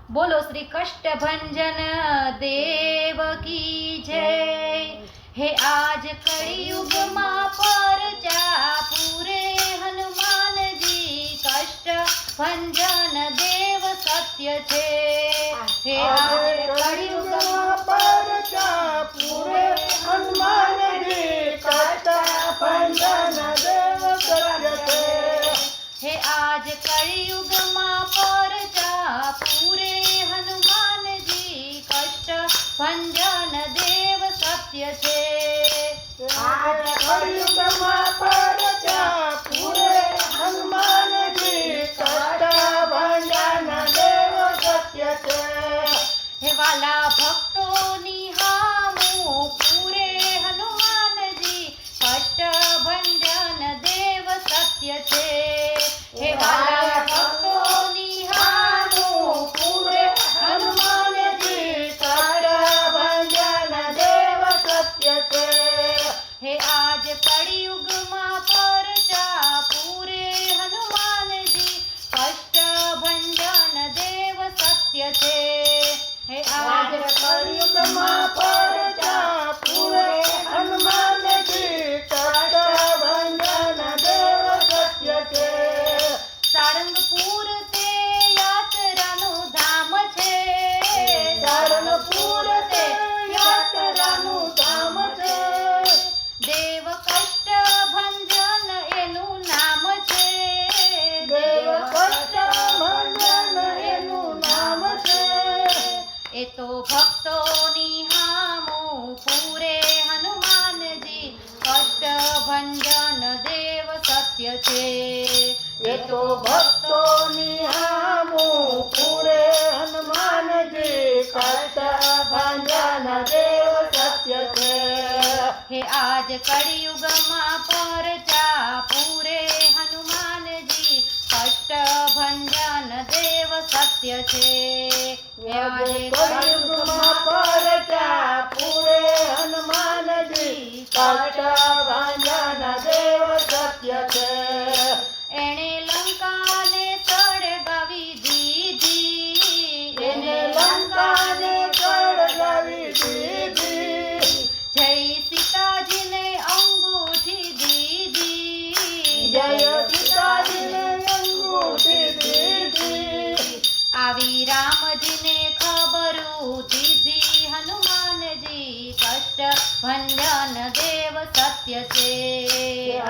बोलो श्री कष्टभंजन देव की जय। हे आज कलयुग मां परचा पूरे हनुमान जी कष्ट भंजन देव सत्य छे। हे आज कलयुग मां परचा पूरे हनुमान जी कष्ट भंजन देव सत्य छे। हे आज कलयुग मां परचा पूरे हनुमान जी कष्ट भंजन देव सत्य छे। आज कलयुग मां परचा पूरे हनुमान जी कष्ट भंजन देव सत्य छे। हे वाला भक्तोनी हामू पूरे हनुमान जी कष्ट भंजन देव सत्य छे। हे वाला भक्तोनी हामू पूरे हनुमान जी कष्ट भंजन देव सत्य छे। हे आज कलयुग मां परचा पूरे हनुमान जी कष्ट भंजन देव सत्य छे। हे आज कलयुग मां परचा पूरे हनुमान जी कष्ट भंजन देव सत्य छे। सारंगपुर ते यात्रानु धाम छे। सारंगपुर ते यात्रानु धाम छे। देव कष्ट भंजन एनु नाम छे। देव कष्ट भंजन एनु नाम छे। ए तो भक्तोनी हामू पूरे हनुमान जी कष्ट भंजन देव सत्य छे। ये तो भक्तोनी हामू पूरे हनुमान जी कष्ट भंजन देव सत्य छे। हे आज कलयुग मां परचा पूरे हनुमान जी कष्ट भंजन देव सत्य छे। हे आज कलयुग मां परचा पूरे हनुमान जी कष्ट भंजन देव सत्य छे। एणे लंका ने सળગાવી દીધી। એને લંકાને સળગાવી દીધી। જય સીતાજીને અંગૂઠી દીધી। જય સીતાજીને અંગૂઠી દીધી। આવી રામજીને ખબરું દીધી હનુમાનજી કષ્ટ ભંજન દેવ સત્ય છે।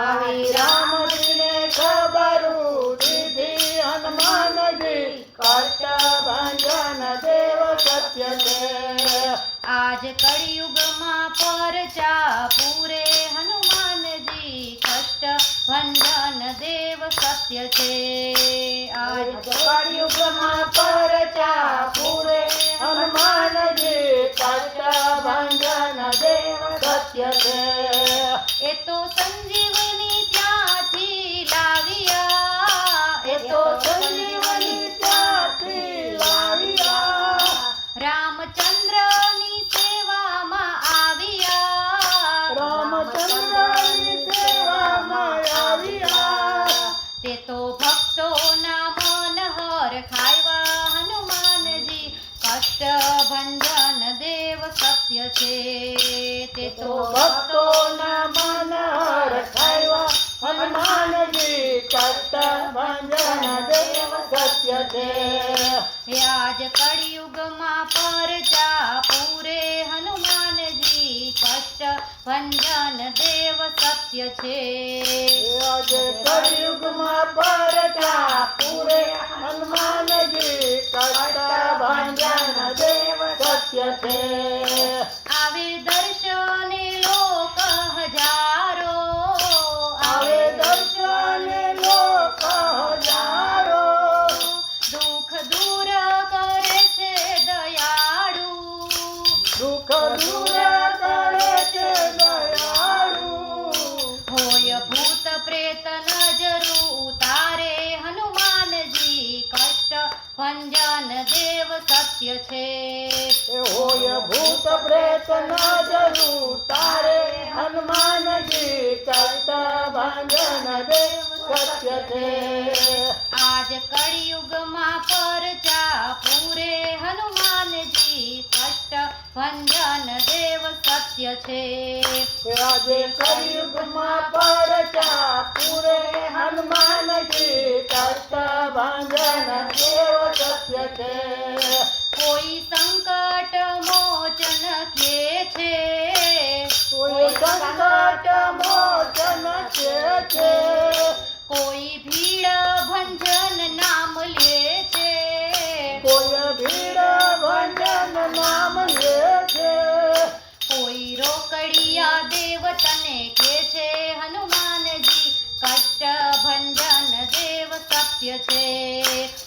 આવી રામજીને ખબરું દીધી હનુમાનજી કષ્ટ ભંજન દેવ સત્ય છે। આજ કળિયુગમાં પરચા પૂરે હનુમાનજી કષ્ટ ભંજન દેવ સત્ય છે। આજ કળિયુગમાં પરચા પૂરે હનુમાનજી કષ્ટ ભંજન દેવ સત્ય છે। એ તો સંજીવની ત્યાંથી લાવ્યા। એ તો સંજીવની ત્યાંથી લાવ્યા। રામચંદ્રની સેવામાં આવ્યા। રામચંદ્રની સેવામાં આવ્યા। તે તો ભક્તોના મન હરખાવ્યા। હનુમાનજી કષ્ટ ભંજન દેવ સત્ય છે। તે તો ભક્તોના મન હરખાવ્યા। હનુમાનજી કષ્ટ ભંજન દેવ સત્ય છે। હે આજ કળિયુગમાં પરચા પૂરે હનુમાનજી કષ્ટ ભંજન દેવ સત્ય છે। આજે કળિયુગમાં પરચા પૂરે હનુમાનજી કષ્ટ ભંજન દેવ સત્ય છે। આવે દર્શને લોક હજારો। આવે દર્શને લોક હજારો। દુઃખ દૂર કરે છે દયાળુ। દુઃખ દૂર કરે છે દયાળુ। હોય ભૂત પ્રેત નજરું ઉતારે। હનુમાનજી કષ્ટ ભંજન દેવ સત્ય છે। હોય ભૂત પ્રેત નજરું તારે હનુમાનજી કષ્ટ ભંજન દેવ સત્ય છે। આજ કળિયુગમાં પરચા પૂરે ભંજન દેવ સત્ય છે. આજે કળિયુગમાં પરચા પૂરે હનુમાનજી કષ્ટ ભંજન દેવ સત્ય છે. કોઈ સંકટ મોચન કે છે, કોઈ સંકટ મોચન છે. કોઈ ભીડ ભંજન નામ લે છે, કોઈ ભીડ ભંજન નામ લે છે. કોઈ રોકડિયા દેવ તને કે છે હનુમાનજી કષ્ટ ભંજન દેવ સત્ય છે.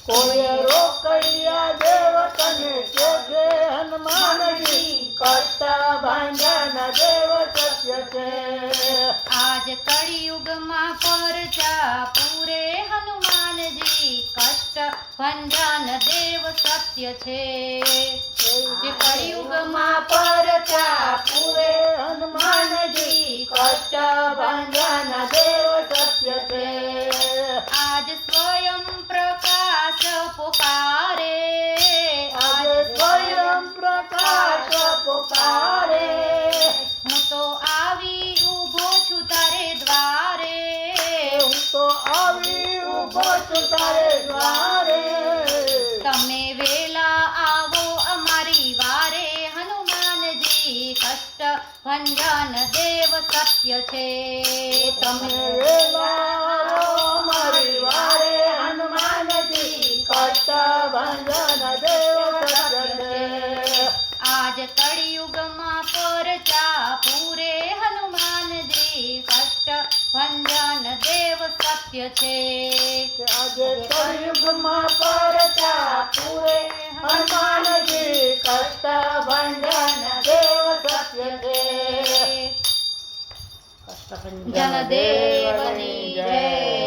કોઈ રોકડિયા દેવ તને કે છે હનુમાનજી કષ્ટ ભંજન દેવ સત્ય છે. આજ કળિયુગમાં પરચા પૂરે હનુમાનજી કષ્ટ ભંજન દેવ સત્ય છે. જે કળિયુગમાં પરચા પૂરે હનુમાનજી કષ્ટ ભંજન દેવ સત્ય છે. આજ સ્વયં પ્રકાશ પુકારે, આજે સ્વયં પ્રકાશ પુકારે. હું તો આવી ઊભો છું તારે દ્વારે, હું તો આવી ઊભો છું તારે દ્વારે. તમે વેલા આવો અમારી વારે હનુમાનજી કષ્ટ ભંજન દેવ સત્ય છે. તમે વેલા આવો અમારી વારે હનુમાનજી કષ્ટ ભંજન દેવ સત્ય છે. આજ કળિયુગમાં પરચા પૂરે હનુમાનજી કષ્ટ ભંજન દેવ સત્ય છે. આજે કળિયુગમાં પરચા પૂરે હનુમાનજી કષ્ટ ભંજન દેવ સત્ય છે. જનદેવની જય.